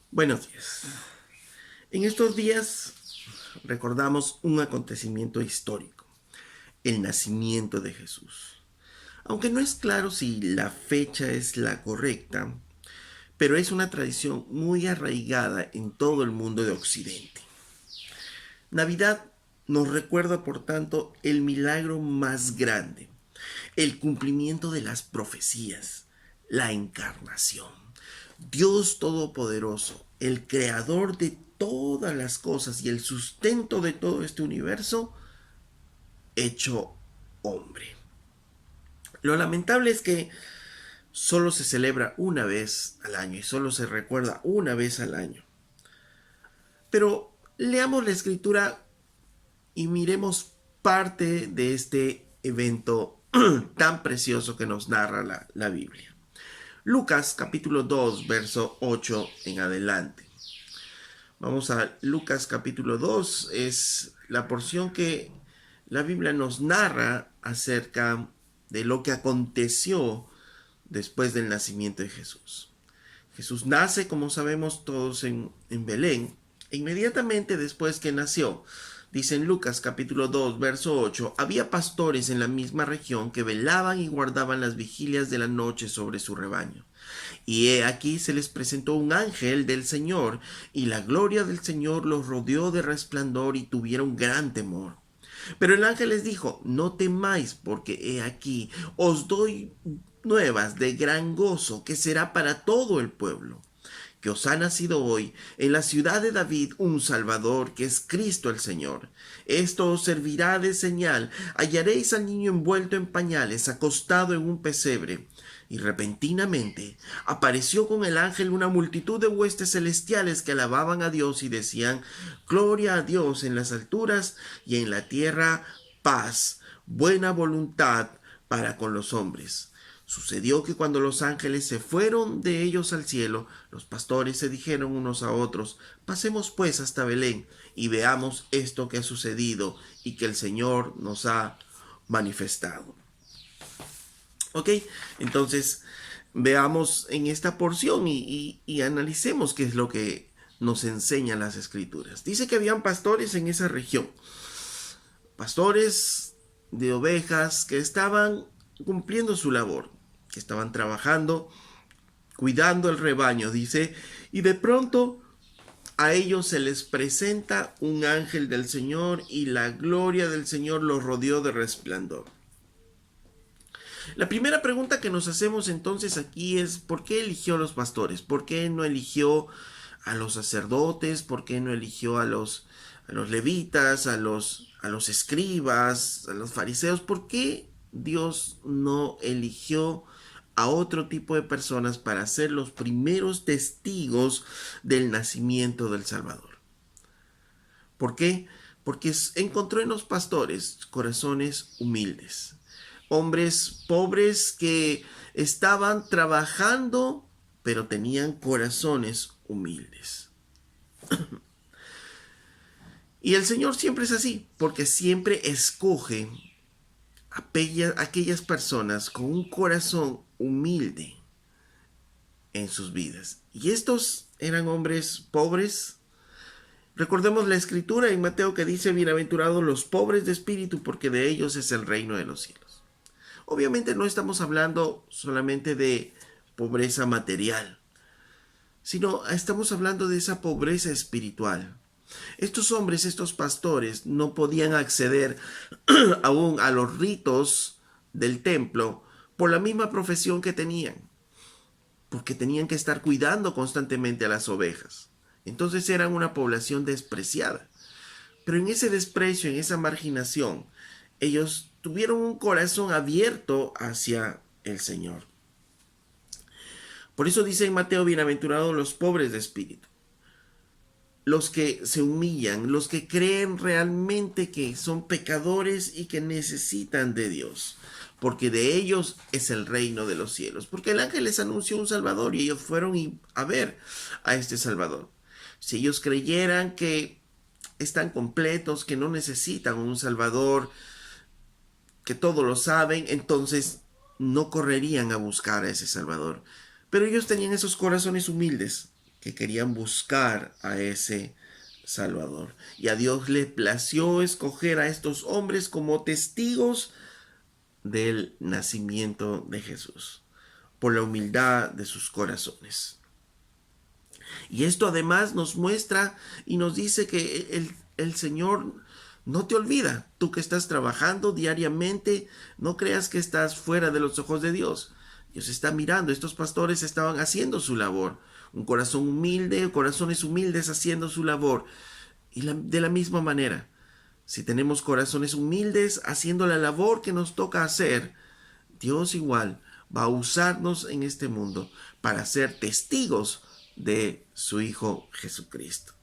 Buenos días. En estos días recordamos un acontecimiento histórico, el nacimiento de Jesús. Aunque no es claro si la fecha es la correcta, pero es una tradición muy arraigada en todo el mundo de Occidente. Navidad nos recuerda, por tanto, el milagro más grande, el cumplimiento de las profecías, la encarnación. Dios Todopoderoso, el creador de todas las cosas y el sustento de todo este universo, hecho hombre. Lo lamentable es que solo se celebra una vez al año y solo se recuerda una vez al año. Pero leamos la escritura y miremos parte de este evento tan precioso que nos narra la Biblia. Lucas capítulo 2, verso 8 en adelante. Vamos a Lucas capítulo 2, es la porción que la Biblia nos narra acerca de lo que aconteció después del nacimiento de Jesús. Jesús nace, como sabemos todos, en Belén. E inmediatamente después que nació, dice en Lucas capítulo 2, verso 8, había pastores en la misma región que velaban y guardaban las vigilias de la noche sobre su rebaño. Y he aquí se les presentó un ángel del Señor, y la gloria del Señor los rodeó de resplandor y tuvieron gran temor. Pero el ángel les dijo, no temáis, porque he aquí os doy nuevas de gran gozo, que será para todo el pueblo, que os ha nacido hoy en la ciudad de David un Salvador, que es Cristo el Señor. Esto os servirá de señal: hallaréis al niño envuelto en pañales, acostado en un pesebre. Y repentinamente apareció con el ángel una multitud de huestes celestiales que alababan a Dios y decían: Gloria a Dios en las alturas, y en la tierra paz, buena voluntad para con los hombres. Sucedió que cuando los ángeles se fueron de ellos al cielo, los pastores se dijeron unos a otros: Pasemos pues hasta Belén y veamos esto que ha sucedido y que el Señor nos ha manifestado. ¿Ok? Entonces, veamos en esta porción y analicemos qué es lo que nos enseñan las escrituras. Dice que habían pastores en esa región, pastores de ovejas que estaban cumpliendo su labor, que estaban trabajando, cuidando el rebaño, dice, y de pronto a ellos se les presenta un ángel del Señor y la gloria del Señor los rodeó de resplandor. La primera pregunta que nos hacemos entonces aquí es: ¿por qué eligió a los pastores? ¿Por qué no eligió a los sacerdotes? ¿Por qué no eligió a los levitas, a los escribas, a los fariseos? ¿Por qué Dios no eligió a otro tipo de personas para ser los primeros testigos del nacimiento del Salvador? ¿Por qué? Porque encontró en los pastores corazones humildes, hombres pobres que estaban trabajando, pero tenían corazones humildes. Y el Señor siempre es así, porque siempre escoge aquellas personas con un corazón humilde en sus vidas. Y estos eran hombres pobres. Recordemos la escritura en Mateo que dice: bienaventurados los pobres de espíritu, porque de ellos es el reino de los cielos. Obviamente no estamos hablando solamente de pobreza material, sino estamos hablando de esa pobreza espiritual. Estos hombres, estos pastores, no podían acceder aún a los ritos del templo por la misma profesión que tenían, porque tenían que estar cuidando constantemente a las ovejas. Entonces eran una población despreciada. Pero en ese desprecio, en esa marginación, ellos tuvieron un corazón abierto hacia el Señor. Por eso dice en Mateo: bienaventurados los pobres de espíritu, los que se humillan, los que creen realmente que son pecadores y que necesitan de Dios, porque de ellos es el reino de los cielos. Porque el ángel les anunció un Salvador y ellos fueron a ver a este Salvador. Si ellos creyeran que están completos, que no necesitan un Salvador, que todo lo saben, entonces no correrían a buscar a ese Salvador. Pero ellos tenían esos corazones humildes, que querían buscar a ese Salvador. Y a Dios le plació escoger a estos hombres como testigos del nacimiento de Jesús, por la humildad de sus corazones. Y esto además nos muestra y nos dice que el Señor no te olvida. Tú que estás trabajando diariamente, no creas que estás fuera de los ojos de Dios. Dios está mirando. Estos pastores estaban haciendo su labor. Un corazón humilde, corazones humildes haciendo su labor. Y de la misma manera, si tenemos corazones humildes haciendo la labor que nos toca hacer, Dios igual va a usarnos en este mundo para ser testigos de su Hijo Jesucristo.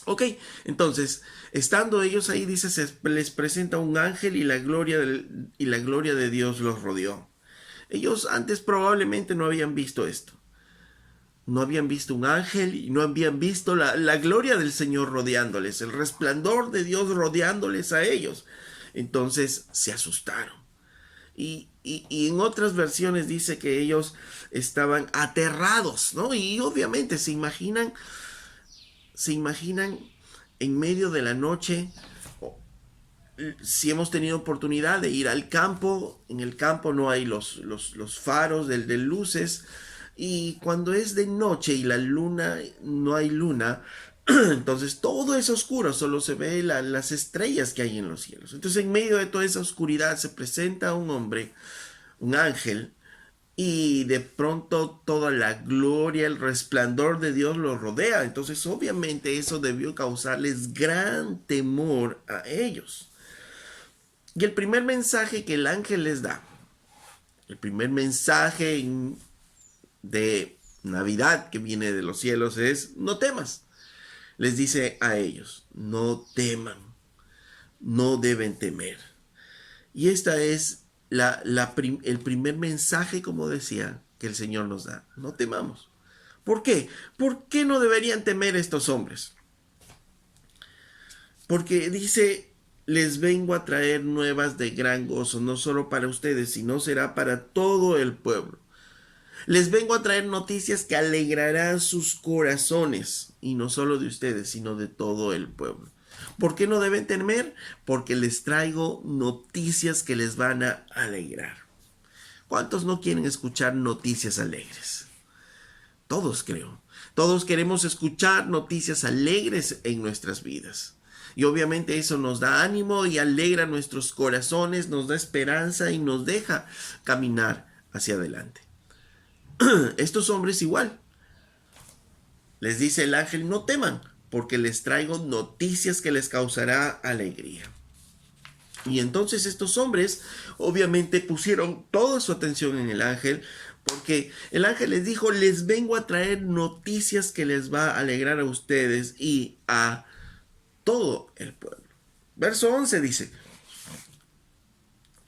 Ok, entonces, estando ellos ahí, dice, se les presenta un ángel y la gloria de Dios los rodeó. Ellos antes probablemente no habían visto esto. No habían visto un ángel y no habían visto la gloria del Señor rodeándoles, el resplandor de Dios rodeándoles a ellos. Entonces se asustaron. Y en otras versiones dice que ellos estaban aterrados, ¿no? Y obviamente se imaginan en medio de la noche, si hemos tenido oportunidad de ir al campo, en el campo no hay los faros de luces, y cuando es de noche y la luna, no hay luna, entonces todo es oscuro, solo se ve las estrellas que hay en los cielos. Entonces en medio de toda esa oscuridad se presenta un hombre, un ángel, y de pronto toda la gloria, el resplandor de Dios los rodea. Entonces obviamente eso debió causarles gran temor a ellos. Y el primer mensaje que el ángel les da, el primer mensaje de Navidad que viene de los cielos es: no temas. Les dice a ellos: no teman, no deben temer. Y esta es el primer mensaje, como decía, que el Señor nos da. No temamos. ¿Por qué? ¿Por qué no deberían temer estos hombres? Porque dice: les vengo a traer nuevas de gran gozo, no solo para ustedes, sino será para todo el pueblo. Les vengo a traer noticias que alegrarán sus corazones, y no solo de ustedes, sino de todo el pueblo. ¿Por qué no deben temer? Porque les traigo noticias que les van a alegrar. ¿Cuántos no quieren escuchar noticias alegres? Todos, creo. Todos queremos escuchar noticias alegres en nuestras vidas. Y obviamente eso nos da ánimo y alegra nuestros corazones, nos da esperanza y nos deja caminar hacia adelante. Estos hombres igual. Les dice el ángel: no teman, porque les traigo noticias que les causará alegría. Y entonces estos hombres obviamente pusieron toda su atención en el ángel, porque el ángel les dijo: les vengo a traer noticias que les va a alegrar a ustedes y a todo el pueblo. Verso 11 dice: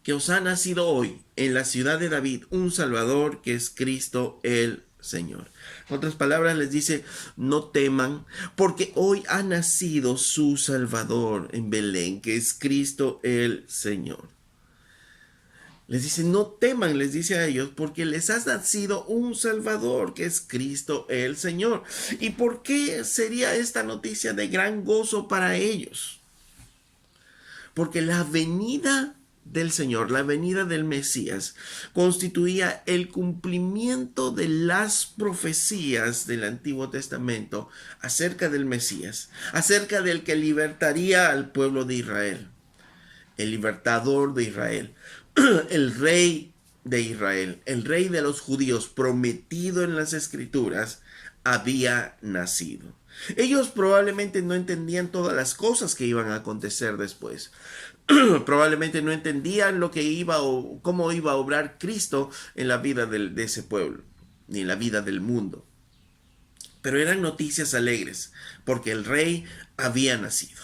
que os ha nacido hoy en la ciudad de David un Salvador, que es Cristo el Señor. En otras palabras les dice: no teman, porque hoy ha nacido su Salvador en Belén, que es Cristo el Señor. Les dice: no teman, les dice a ellos, porque les ha nacido un Salvador, que es Cristo el Señor. ¿Y por qué sería esta noticia de gran gozo para ellos? Porque la venida del Señor, la venida del Mesías, constituía el cumplimiento de las profecías del Antiguo Testamento acerca del Mesías, acerca del que libertaría al pueblo de Israel, el libertador de Israel, el rey de Israel, el rey de los judíos prometido en las Escrituras, había nacido. Ellos probablemente no entendían todas las cosas que iban a acontecer después. Probablemente no entendían lo que iba o cómo iba a obrar Cristo en la vida de ese pueblo, ni en la vida del mundo. Pero eran noticias alegres, porque el rey había nacido.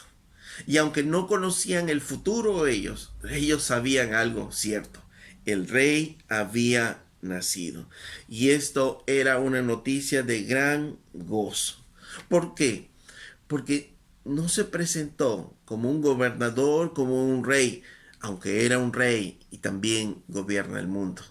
Y aunque no conocían el futuro ellos sabían algo cierto: el rey había nacido. Y esto era una noticia de gran gozo. ¿Por qué? Porque no se presentó como un gobernador, como un rey, aunque era un rey y también gobierna el mundo.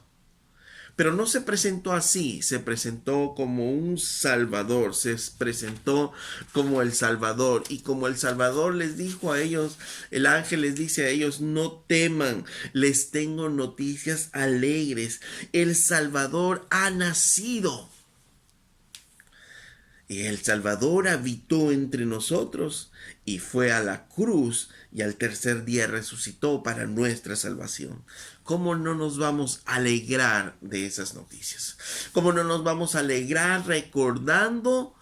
Pero no se presentó así, se presentó como un Salvador, se presentó como el Salvador. Y como el Salvador les dijo a ellos, el ángel les dice a ellos, no teman, les tengo noticias alegres. El Salvador ha nacido. Y el Salvador habitó entre nosotros y fue a la cruz y al tercer día resucitó para nuestra salvación. ¿Cómo no nos vamos a alegrar de esas noticias? ¿Cómo no nos vamos a alegrar recordando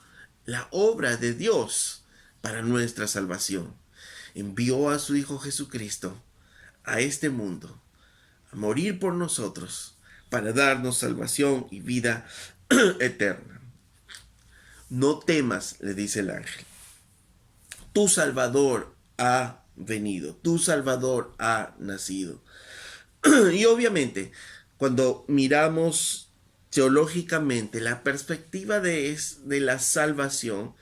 la obra de Dios para nuestra salvación? Envió a su Hijo Jesucristo a este mundo a morir por nosotros para darnos salvación y vida eterna. No temas, le dice el ángel. Tu Salvador ha venido, tu Salvador ha nacido. Y obviamente, cuando miramos teológicamente la perspectiva de la salvación,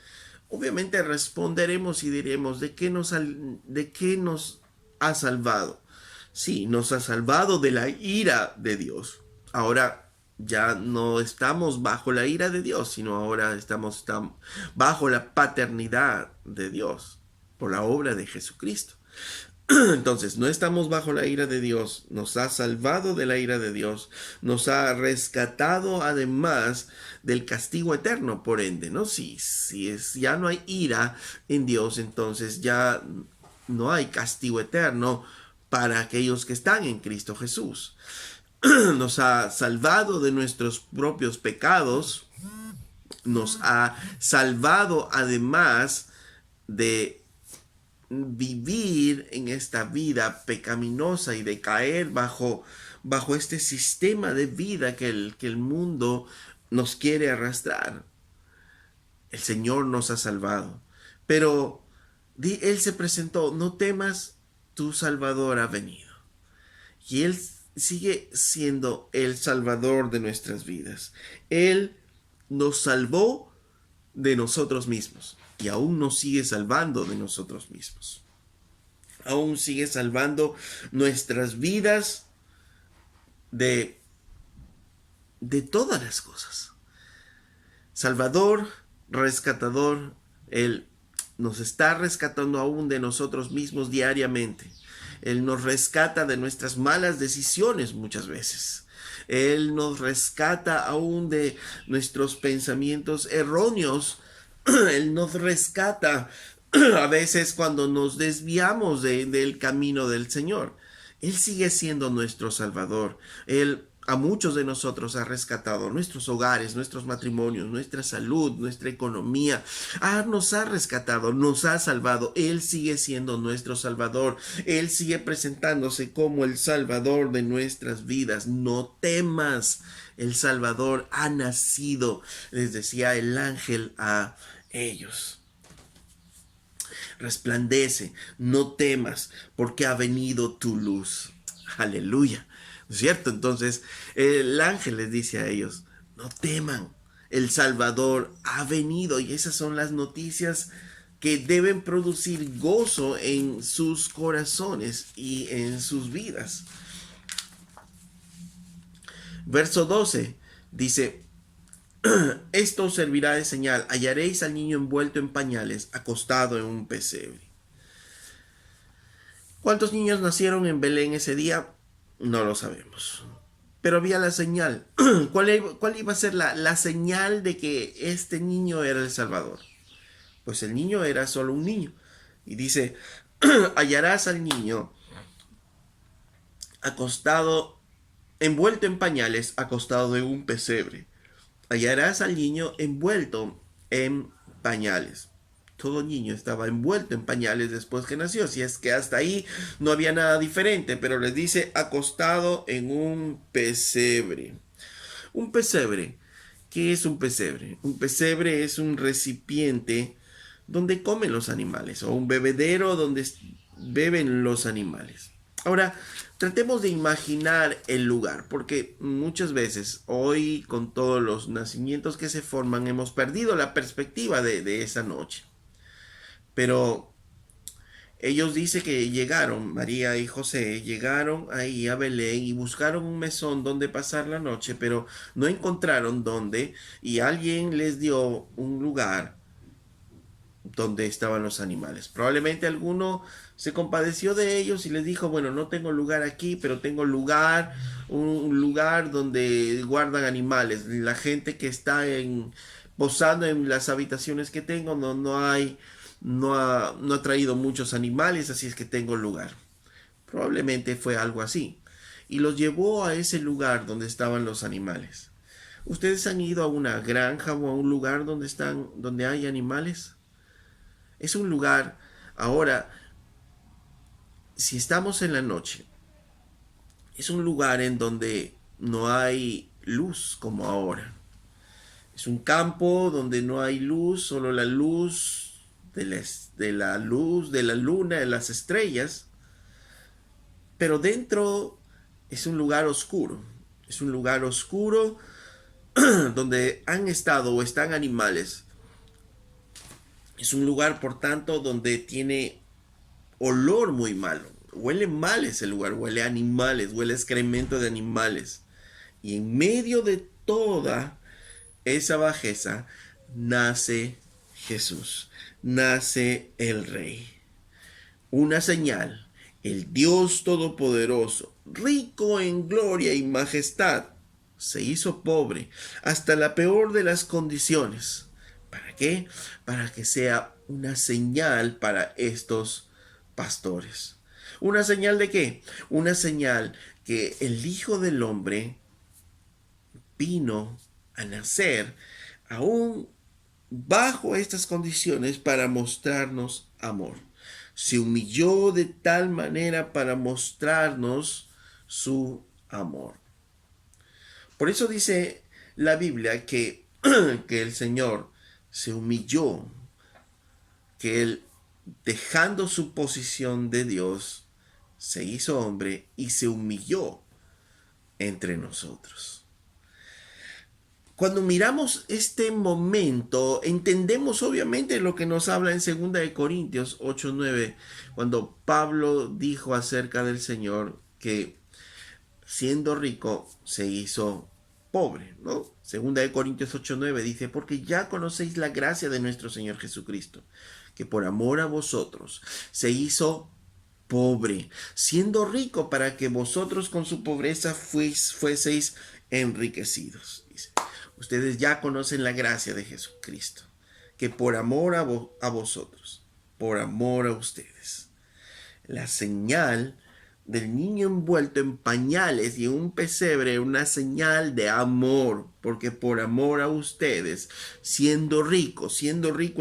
obviamente responderemos y diremos, ¿de qué nos ha salvado? Sí, nos ha salvado de la ira de Dios. Ahora ya no estamos bajo la ira de Dios, sino ahora estamos bajo la paternidad de Dios por la obra de Jesucristo. Entonces, no estamos bajo la ira de Dios, nos ha salvado de la ira de Dios, nos ha rescatado además del castigo eterno, por ende, ¿no? Ya no hay ira en Dios, entonces ya no hay castigo eterno para aquellos que están en Cristo Jesús. Nos ha salvado de nuestros propios pecados, nos ha salvado además de vivir en esta vida pecaminosa y de caer bajo este sistema de vida que el mundo nos quiere arrastrar. El Señor nos ha salvado. Pero Él se presentó, no temas, tu Salvador ha venido. Y Él sigue siendo el Salvador de nuestras vidas. Él nos salvó de nosotros mismos y aún nos sigue salvando de nosotros mismos. Aún sigue salvando nuestras vidas de todas las cosas. Salvador, rescatador, Él nos está rescatando aún de nosotros mismos diariamente. Él nos rescata de nuestras malas decisiones muchas veces. Él nos rescata aún de nuestros pensamientos erróneos. Él nos rescata a veces cuando nos desviamos del camino del Señor. Él sigue siendo nuestro Salvador. Él a muchos de nosotros ha rescatado nuestros hogares, nuestros matrimonios, nuestra salud, nuestra economía. Nos ha rescatado, nos ha salvado. Él sigue siendo nuestro Salvador. Él sigue presentándose como el Salvador de nuestras vidas. No temas, el Salvador ha nacido, les decía el ángel a ellos. Resplandece, no temas, porque ha venido tu luz. Aleluya. ¿Cierto? Entonces el ángel les dice a ellos, no teman, el Salvador ha venido. Y esas son las noticias que deben producir gozo en sus corazones y en sus vidas. Verso 12 dice, esto servirá de señal, hallaréis al niño envuelto en pañales, acostado en un pesebre. ¿Cuántos niños nacieron en Belén ese día? No lo sabemos. Pero había la señal. ¿Cuál iba a ser la señal de que este niño era el Salvador? Pues el niño era solo un niño. Y dice, hallarás al niño acostado, envuelto en pañales, acostado en un pesebre. Hallarás al niño envuelto en pañales. Todo niño estaba envuelto en pañales después que nació. Si es que hasta ahí no había nada diferente. Pero les dice acostado en un pesebre. Un pesebre. ¿Qué es un pesebre? Un pesebre es un recipiente donde comen los animales. O un bebedero donde beben los animales. Ahora, tratemos de imaginar el lugar, porque muchas veces hoy con todos los nacimientos que se forman hemos perdido la perspectiva de esa noche. Pero Ellos dicen que llegaron, María y José, llegaron ahí a Belén y buscaron un mesón donde pasar la noche, pero no encontraron dónde y alguien les dio un lugar donde estaban los animales. Probablemente alguno se compadeció de ellos y les dijo, bueno, no tengo lugar aquí, pero tengo lugar, un lugar donde guardan animales. La gente que está posando en las habitaciones que tengo, no ha traído muchos animales, así es que tengo lugar. Probablemente fue algo así. Y los llevó a ese lugar donde estaban los animales. ¿Ustedes han ido a una granja o a un lugar donde hay animales? Es un lugar, ahora, si estamos en la noche, es un lugar en donde no hay luz como ahora. Es un campo donde no hay luz, solo la luz de la luna, de las estrellas. Pero dentro es un lugar oscuro. Es un lugar oscuro donde han estado o están animales. Es un lugar, por tanto, donde tiene olor muy malo. Huele mal ese lugar, huele a animales, huele a excremento de animales. Y en medio de toda esa bajeza nace Jesús, nace el Rey. Una señal, el Dios Todopoderoso, rico en gloria y majestad, se hizo pobre hasta la peor de las condiciones. ¿Para qué? Para que sea una señal para estos pastores. ¿Una señal de qué? Una señal que el Hijo del Hombre vino a nacer aún bajo estas condiciones para mostrarnos amor. Se humilló de tal manera para mostrarnos su amor. Por eso dice la Biblia que el Señor se humilló, que Él, dejando su posición de Dios, se hizo hombre y se humilló entre nosotros. Cuando miramos este momento, entendemos obviamente lo que nos habla en 2 Corintios 8:9, cuando Pablo dijo acerca del Señor que siendo rico se hizo pobre, ¿no? 2 Corintios 8:9 dice, porque ya conocéis la gracia de nuestro Señor Jesucristo, que por amor a vosotros se hizo pobre, siendo rico para que vosotros con su pobreza fueseis enriquecidos. Dice, ustedes ya conocen la gracia de Jesucristo, que por amor a vosotros, por amor a ustedes. La señal del niño envuelto en pañales y en un pesebre, una señal de amor, porque por amor a ustedes, siendo rico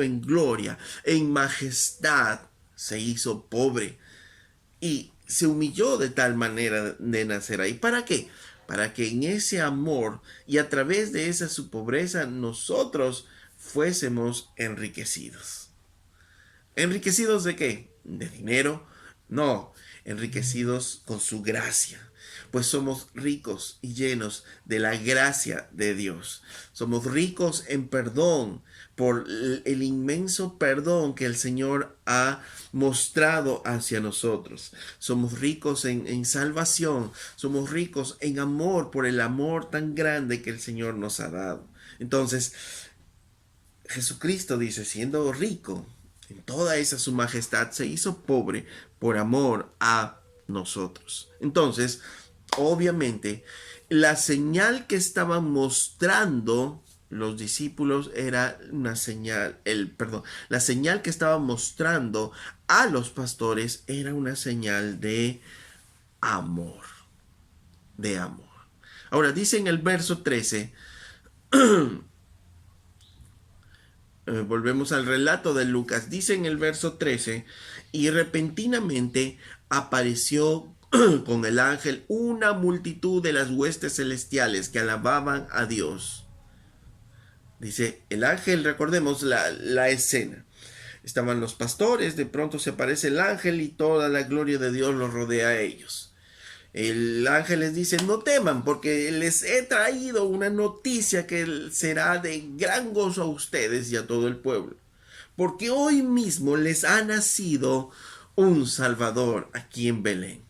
en gloria, en majestad, se hizo pobre y se humilló de tal manera de nacer ahí. ¿Para qué? Para que en ese amor y a través de esa su pobreza nosotros fuésemos enriquecidos. ¿Enriquecidos de qué? ¿De dinero? No, enriquecidos con su gracia, pues somos ricos y llenos de la gracia de Dios. Somos ricos en perdón por el inmenso perdón que el Señor ha mostrado hacia nosotros. Somos ricos en salvación, somos ricos en amor por el amor tan grande que el Señor nos ha dado. Entonces, Jesucristo dice, siendo rico en toda esa su majestad, se hizo pobre por amor a nosotros. Entonces, obviamente, la señal que estaban mostrando los discípulos era una señal, la señal que estaban mostrando a los pastores era una señal amor, de amor. Ahora dice en el verso 13, volvemos al relato de Lucas, dice en el verso 13, y repentinamente apareció con el ángel una multitud de las huestes celestiales que alababan a Dios. Dice, el ángel, recordemos la escena. Estaban los pastores, de pronto se aparece el ángel y toda la gloria de Dios los rodea a ellos. El ángel les dice, no teman, porque les he traído una noticia que será de gran gozo a ustedes y a todo el pueblo. Porque hoy mismo les ha nacido un Salvador aquí en Belén.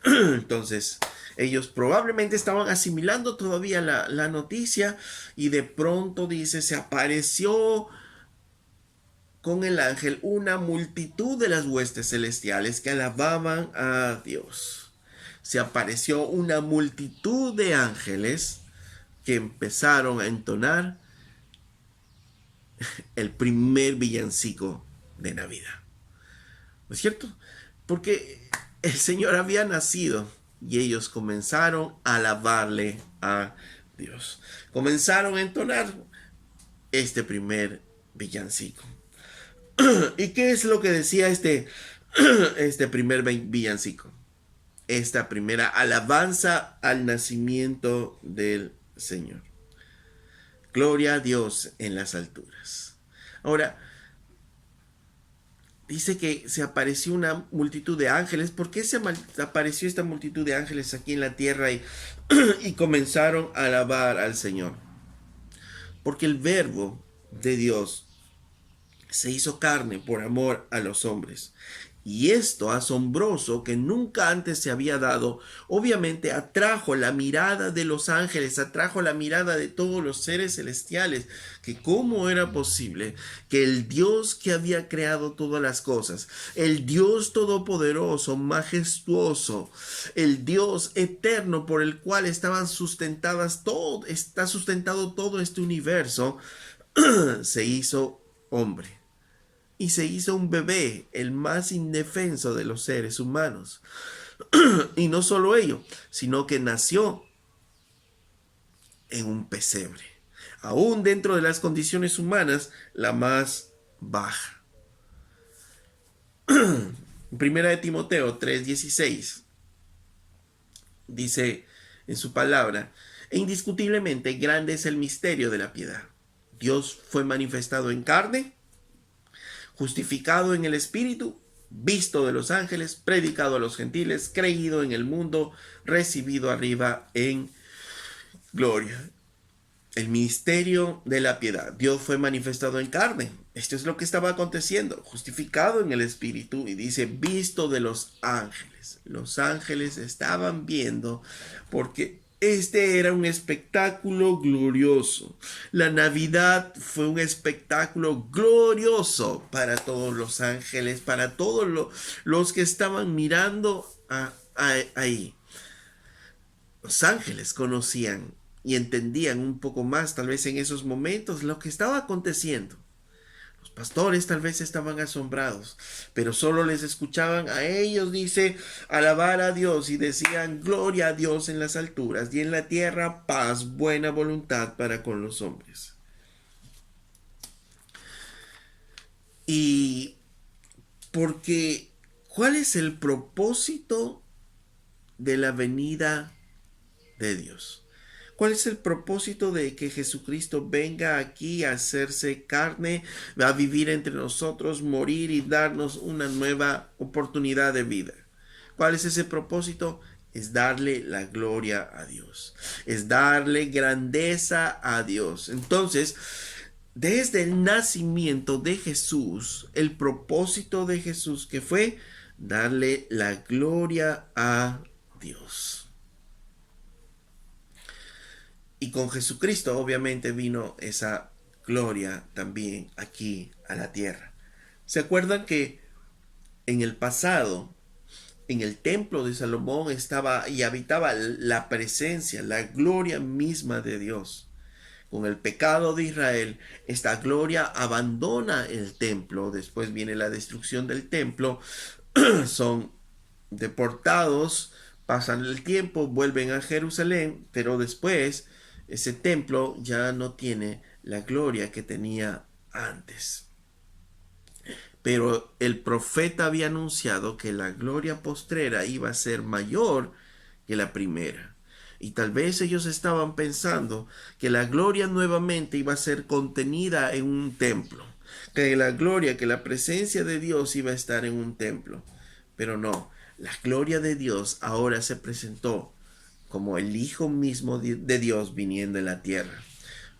Entonces, ellos probablemente estaban asimilando todavía la noticia y de pronto dice, se apareció con el ángel una multitud de las huestes celestiales que alababan a Dios. Se apareció una multitud de ángeles que empezaron a entonar el primer villancico de Navidad. ¿No es cierto? Porque el Señor había nacido y ellos comenzaron a alabarle a Dios. Comenzaron a entonar este primer villancico. ¿Y qué es lo que decía este primer villancico? Esta primera alabanza al nacimiento del Señor. Gloria a Dios en las alturas. Ahora, dice que se apareció una multitud de ángeles. ¿Por qué se apareció esta multitud de ángeles aquí en la tierra y comenzaron a alabar al Señor? Porque el verbo de Dios se hizo carne por amor a los hombres. Y esto asombroso que nunca antes se había dado, obviamente atrajo la mirada de los ángeles, atrajo la mirada de todos los seres celestiales, que cómo era posible que el Dios que había creado todas las cosas, el Dios todopoderoso, majestuoso, el Dios eterno por el cual está sustentado todo este universo, se hizo hombre. Y se hizo un bebé, el más indefenso de los seres humanos. Y no solo ello, sino que nació en un pesebre. Aún dentro de las condiciones humanas, la más baja. Primera de Timoteo 3:16 dice en su palabra, e indiscutiblemente grande es el misterio de la piedad. Dios fue manifestado en carne, justificado en el Espíritu, visto de los ángeles, predicado a los gentiles, creído en el mundo, recibido arriba en gloria. El misterio de la piedad. Dios fue manifestado en carne. Esto es lo que estaba aconteciendo. Justificado en el Espíritu y dice visto de los ángeles. Los ángeles estaban viendo porque este era un espectáculo glorioso. La Navidad fue un espectáculo glorioso para todos los ángeles, para todos los que estaban mirando ahí. Los ángeles conocían y entendían un poco más, tal vez en esos momentos, lo que estaba aconteciendo. Los pastores tal vez estaban asombrados, pero solo les escuchaban a ellos, dice, alabar a Dios y decían, gloria a Dios en las alturas y en la tierra paz, buena voluntad para con los hombres. Y porque, ¿cuál es el propósito de la venida de Dios? ¿Cuál es el propósito de que Jesucristo venga aquí a hacerse carne, a vivir entre nosotros, morir y darnos una nueva oportunidad de vida? ¿Cuál es ese propósito? Es darle la gloria a Dios. Es darle grandeza a Dios. Entonces, desde el nacimiento de Jesús, el propósito de Jesús que fue darle la gloria a Dios. Y con Jesucristo obviamente vino esa gloria también aquí a la tierra. ¿Se acuerdan que en el pasado, en el templo de Salomón estaba y habitaba la presencia, la gloria misma de Dios? Con el pecado de Israel, esta gloria abandona el templo. Después viene la destrucción del templo. Son deportados, pasan el tiempo, vuelven a Jerusalén, pero después ese templo ya no tiene la gloria que tenía antes. Pero el profeta había anunciado que la gloria postrera iba a ser mayor que la primera. Y tal vez ellos estaban pensando que la gloria nuevamente iba a ser contenida en un templo. Que la gloria, que la presencia de Dios iba a estar en un templo. Pero no, la gloria de Dios ahora se presentó como el Hijo mismo de Dios viniendo en la tierra.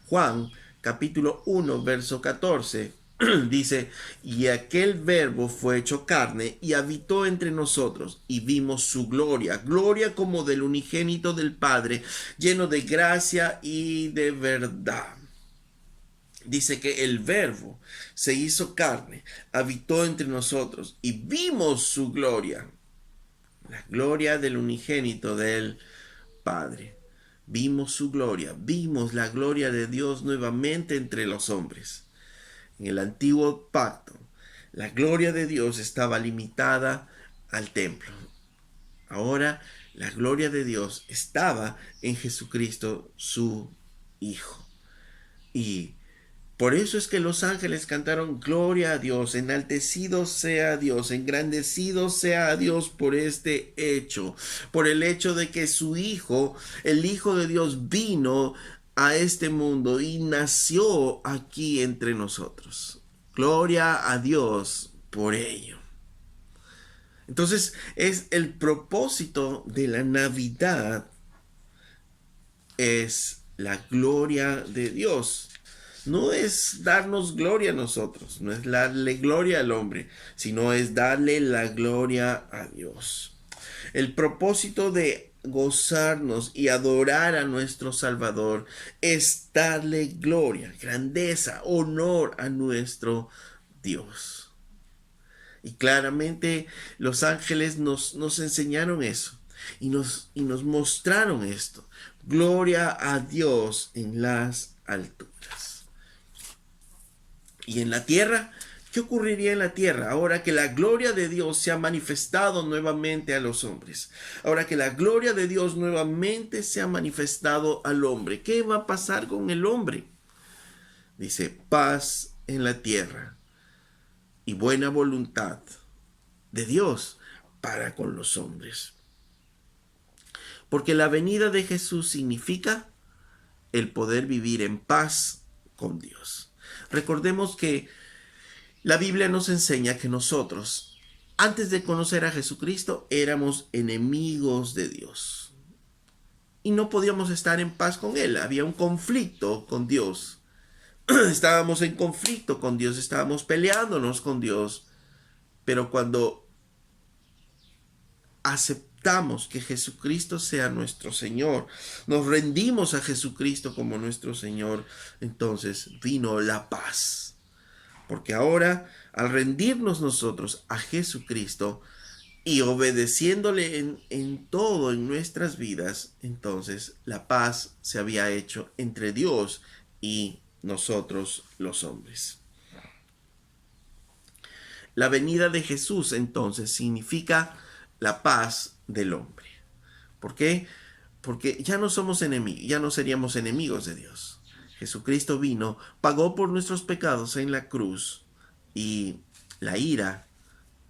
Juan capítulo 1 verso 14 Dice, y aquel verbo fue hecho carne y habitó entre nosotros y vimos su gloria, gloria como del unigénito del Padre, lleno de gracia y de verdad. Dice que el verbo se hizo carne, habitó entre nosotros y vimos su gloria, la gloria del unigénito del Padre. Vimos su gloria, vimos la gloria de Dios nuevamente entre los hombres. En el antiguo pacto, la gloria de Dios estaba limitada al templo. Ahora, la gloria de Dios estaba en Jesucristo, su Hijo. Y por eso es que los ángeles cantaron gloria a Dios, enaltecido sea Dios, engrandecido sea Dios por este hecho, por el hecho de que su Hijo, el Hijo de Dios, vino a este mundo y nació aquí entre nosotros. Gloria a Dios por ello. Entonces es el propósito de la Navidad, es la gloria de Dios. No es darnos gloria a nosotros, no es darle gloria al hombre, sino es darle la gloria a Dios. El propósito de gozarnos y adorar a nuestro Salvador es darle gloria, grandeza, honor a nuestro Dios. Y claramente los ángeles nos enseñaron eso y nos mostraron esto. Gloria a Dios en las alturas. Y en la tierra, ¿qué ocurriría en la tierra ahora que la gloria de Dios se ha manifestado nuevamente a los hombres? Ahora que la gloria de Dios nuevamente se ha manifestado al hombre, ¿qué va a pasar con el hombre? Dice, paz en la tierra y buena voluntad de Dios para con los hombres. Porque la venida de Jesús significa el poder vivir en paz con Dios. Recordemos que la Biblia nos enseña que nosotros, antes de conocer a Jesucristo, éramos enemigos de Dios. Y no podíamos estar en paz con Él. Había un conflicto con Dios. Estábamos en conflicto con Dios, estábamos peleándonos con Dios. Pero cuando aceptamos que Jesucristo sea nuestro Señor, nos rendimos a Jesucristo como nuestro Señor, entonces vino la paz. Porque ahora, al rendirnos nosotros a Jesucristo y obedeciéndole en todo en nuestras vidas, entonces la paz se había hecho entre Dios y nosotros los hombres. La venida de Jesús entonces significa la paz del hombre. ¿Por qué? Porque ya no somos enemigos, ya no seríamos enemigos de Dios. Jesucristo vino, pagó por nuestros pecados en la cruz y la ira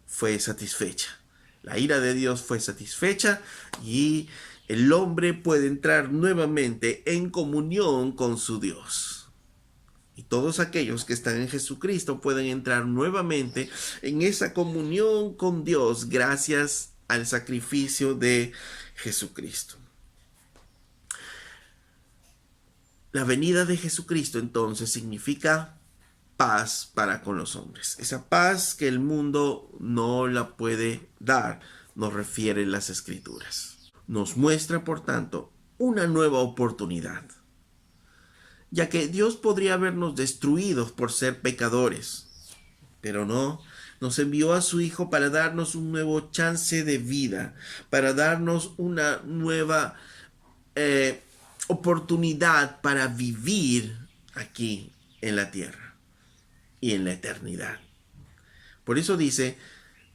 fue satisfecha. La ira de Dios fue satisfecha y el hombre puede entrar nuevamente en comunión con su Dios. Y todos aquellos que están en Jesucristo pueden entrar nuevamente en esa comunión con Dios gracias al sacrificio de Jesucristo. La venida de Jesucristo entonces significa paz para con los hombres. Esa paz que el mundo no la puede dar, nos refieren las Escrituras. Nos muestra, por tanto, una nueva oportunidad, ya que Dios podría habernos destruido por ser pecadores, pero no, nos envió a su Hijo para darnos un nuevo chance de vida, para darnos una nueva oportunidad para vivir aquí en la tierra y en la eternidad. Por eso dice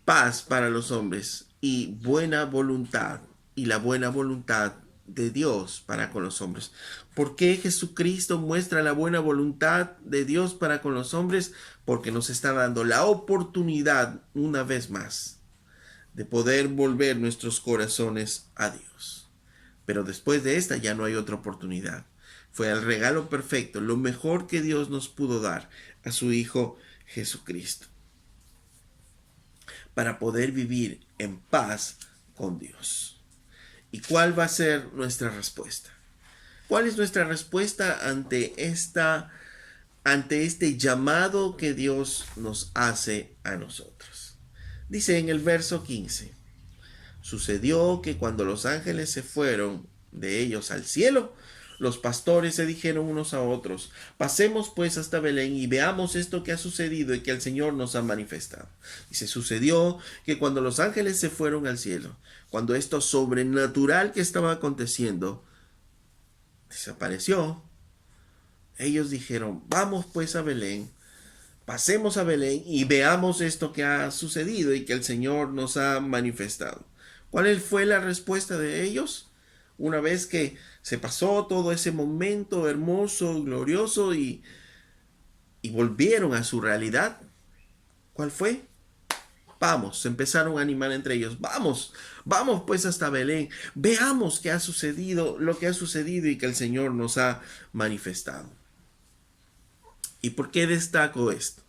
paz para los hombres y buena voluntad, y la buena voluntad de Dios para con los hombres. ¿Por qué Jesucristo muestra la buena voluntad de Dios para con los hombres? Porque nos está dando la oportunidad una vez más de poder volver nuestros corazones a Dios. Pero después de esta ya no hay otra oportunidad. Fue el regalo perfecto, lo mejor que Dios nos pudo dar a su Hijo Jesucristo, para poder vivir en paz con Dios. ¿Y cuál va a ser nuestra respuesta? ¿Cuál es nuestra respuesta ante esta ante este llamado que Dios nos hace a nosotros. Dice en el verso 15, sucedió que cuando los ángeles se fueron de ellos al cielo, los pastores se dijeron unos a otros, pasemos pues hasta Belén y veamos esto que ha sucedido y que el Señor nos ha manifestado. Y se sucedió que cuando los ángeles se fueron al cielo, cuando esto sobrenatural que estaba aconteciendo desapareció, ellos dijeron, vamos pues a Belén, pasemos a Belén y veamos esto que ha sucedido y que el Señor nos ha manifestado. ¿Cuál fue la respuesta de ellos? Una vez que se pasó todo ese momento hermoso, glorioso y volvieron a su realidad, ¿cuál fue? Vamos, se empezaron a animar entre ellos. Vamos, vamos pues hasta Belén. Veamos qué ha sucedido, lo que ha sucedido y que el Señor nos ha manifestado. ¿Y por qué destaco esto?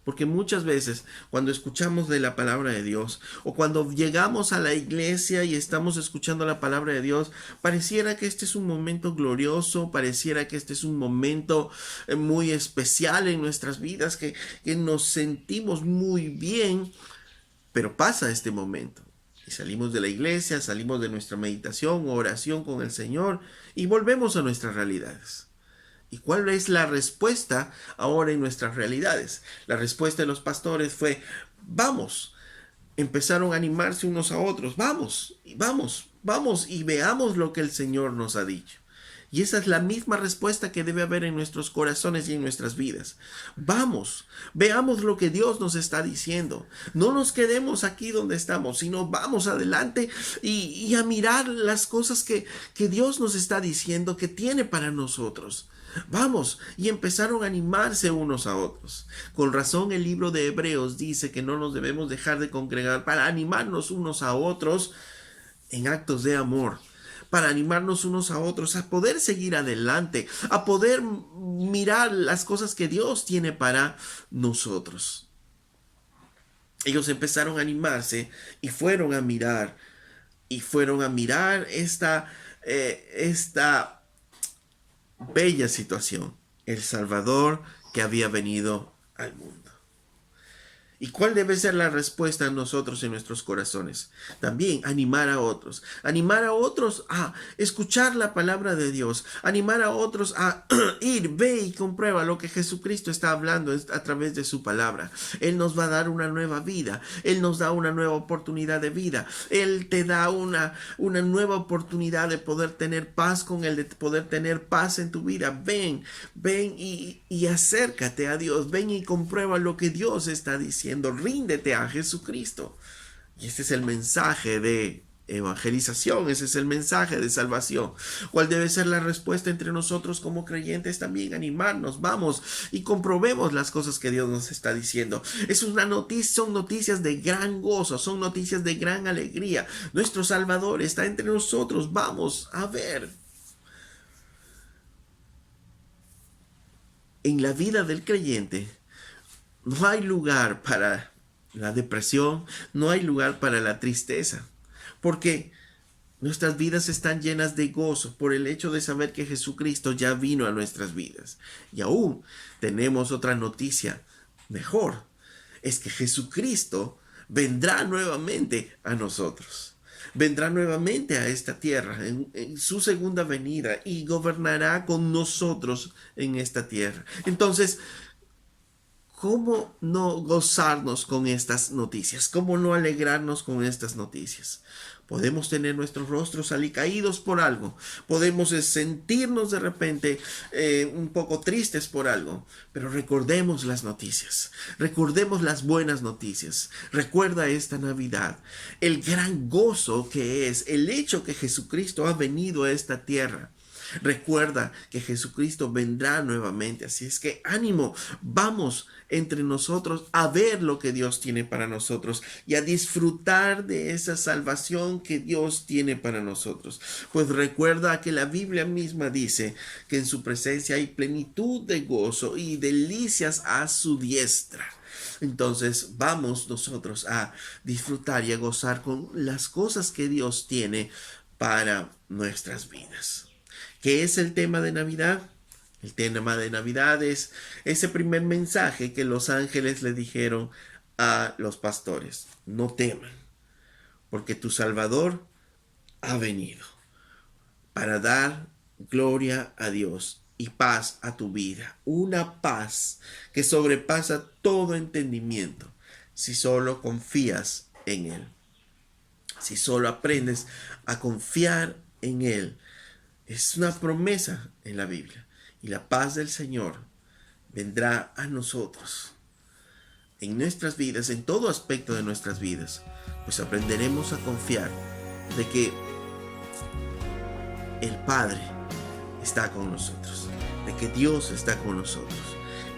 Porque muchas veces cuando escuchamos de la palabra de Dios o cuando llegamos a la iglesia y estamos escuchando la palabra de Dios, pareciera que este es un momento glorioso, pareciera que este es un momento muy especial en nuestras vidas, que nos sentimos muy bien, pero pasa este momento. Y salimos de la iglesia, salimos de nuestra meditación o oración con el Señor y volvemos a nuestras realidades. ¿Y cuál es la respuesta ahora en nuestras realidades? La respuesta de los pastores fue, vamos. Empezaron a animarse unos a otros, vamos, vamos, vamos y veamos lo que el Señor nos ha dicho. Y esa es la misma respuesta que debe haber en nuestros corazones y en nuestras vidas. Vamos, veamos lo que Dios nos está diciendo. No nos quedemos aquí donde estamos, sino vamos adelante y a mirar las cosas que Dios nos está diciendo, que tiene para nosotros. Vamos, y empezaron a animarse unos a otros. Con razón el libro de Hebreos dice que no nos debemos dejar de congregar para animarnos unos a otros en actos de amor, para animarnos unos a otros, a poder seguir adelante, a poder mirar las cosas que Dios tiene para nosotros. Ellos empezaron a animarse y fueron a mirar, esta bella situación, el Salvador que había venido al mundo. ¿Y cuál debe ser la respuesta a nosotros en nuestros corazones? También animar a otros a escuchar la palabra de Dios, animar a otros a ir, ve y comprueba lo que Jesucristo está hablando a través de su palabra. Él nos va a dar una nueva vida, Él nos da una nueva oportunidad de vida, Él te da una nueva oportunidad de poder tener paz con Él, de poder tener paz en tu vida. Ven y acércate a Dios, ven y comprueba lo que Dios está diciendo. Ríndete a Jesucristo. Y este es el mensaje de evangelización, ese es el mensaje de salvación. ¿Cuál debe ser la respuesta entre nosotros como creyentes? También animarnos, vamos y comprobemos las cosas que Dios nos está diciendo. Es una noticia, son noticias de gran gozo, son noticias de gran alegría. Nuestro Salvador está entre nosotros, vamos a ver. En la vida del creyente no hay lugar para la depresión, no hay lugar para la tristeza, porque nuestras vidas están llenas de gozo por el hecho de saber que Jesucristo ya vino a nuestras vidas. Y aún tenemos otra noticia mejor, es que Jesucristo vendrá nuevamente a nosotros. Vendrá nuevamente a esta tierra en su segunda venida y gobernará con nosotros en esta tierra. Entonces, ¿cómo no gozarnos con estas noticias? ¿Cómo no alegrarnos con estas noticias? Podemos tener nuestros rostros alicaídos por algo. Podemos sentirnos de repente un poco tristes por algo. Pero recordemos las noticias. Recordemos las buenas noticias. Recuerda esta Navidad. El gran gozo que es el hecho que Jesucristo ha venido a esta tierra. Recuerda que Jesucristo vendrá nuevamente, así es que ánimo, vamos entre nosotros a ver lo que Dios tiene para nosotros y a disfrutar de esa salvación que Dios tiene para nosotros. Pues recuerda que la Biblia misma dice que en su presencia hay plenitud de gozo y delicias a su diestra. Entonces vamos nosotros a disfrutar y a gozar con las cosas que Dios tiene para nuestras vidas. ¿Qué es el tema de Navidad? El tema de Navidad es ese primer mensaje que los ángeles le dijeron a los pastores. No teman, porque tu Salvador ha venido para dar gloria a Dios y paz a tu vida. Una paz que sobrepasa todo entendimiento si solo confías en Él. Si solo aprendes a confiar en Él. Es una promesa en la Biblia. Y la paz del Señor vendrá a nosotros en nuestras vidas, en todo aspecto de nuestras vidas. Pues aprenderemos a confiar de que el Padre está con nosotros, de que Dios está con nosotros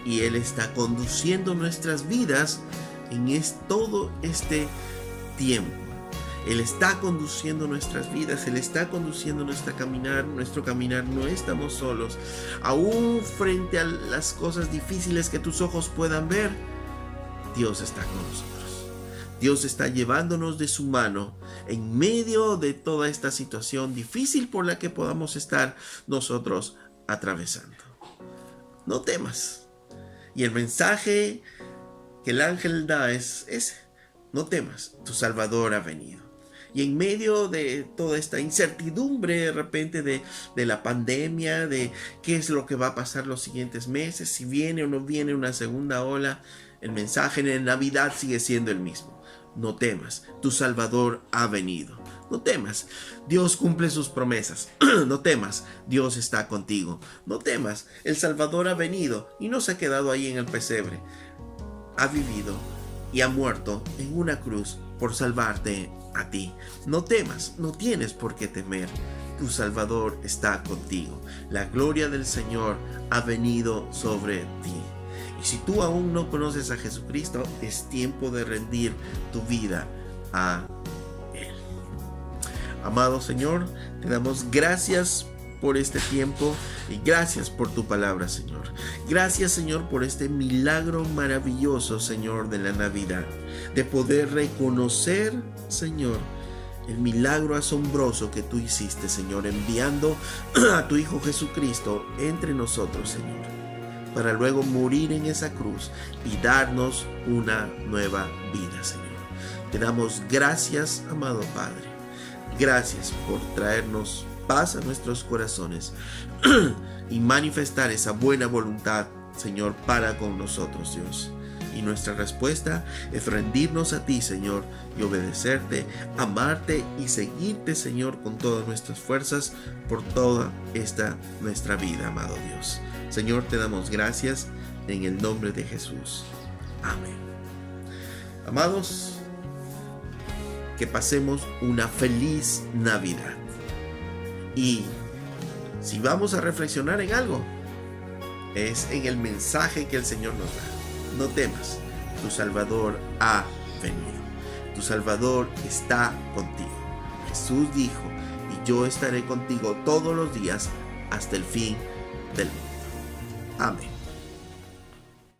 y Él está conduciendo nuestras vidas en todo este tiempo. Él está conduciendo nuestras vidas, Él está conduciendo nuestro caminar, no estamos solos. Aún frente a las cosas difíciles que tus ojos puedan ver, Dios está con nosotros. Dios está llevándonos de su mano en medio de toda esta situación difícil por la que podamos estar nosotros atravesando. No temas. Y el mensaje que el ángel da es ese: no temas, tu Salvador ha venido. Y en medio de toda esta incertidumbre de repente de la pandemia, de qué es lo que va a pasar los siguientes meses, si viene o no viene una segunda ola, el mensaje en Navidad sigue siendo el mismo. No temas, tu Salvador ha venido. No temas, Dios cumple sus promesas. No temas, Dios está contigo. No temas, el Salvador ha venido y no se ha quedado ahí en el pesebre. Ha vivido y ha muerto en una cruz por salvarte a ti. No temas, no tienes por qué temer. Tu Salvador está contigo. La gloria del Señor ha venido sobre ti. Y si tú aún no conoces a Jesucristo, es tiempo de rendir tu vida a Él. Amado Señor, te damos gracias por este tiempo y gracias por tu palabra, Señor. Gracias, Señor, por este milagro maravilloso, Señor, de la Navidad, de poder reconocer, Señor, el milagro asombroso que tú hiciste, Señor, enviando a tu Hijo Jesucristo entre nosotros, Señor, para luego morir en esa cruz y darnos una nueva vida, Señor. Te damos gracias, amado Padre. Gracias por traernos paz a nuestros corazones y manifestar esa buena voluntad, Señor, para con nosotros, Dios. Y nuestra respuesta es rendirnos a ti, Señor, y obedecerte, amarte y seguirte, Señor, con todas nuestras fuerzas por toda esta nuestra vida, amado Dios. Señor, te damos gracias en el nombre de Jesús. Amén. Amados, que pasemos una feliz Navidad. Y si vamos a reflexionar en algo, es en el mensaje que el Señor nos da. No temas, tu Salvador ha venido. Tu Salvador está contigo. Jesús dijo, y yo estaré contigo todos los días hasta el fin del mundo. Amén.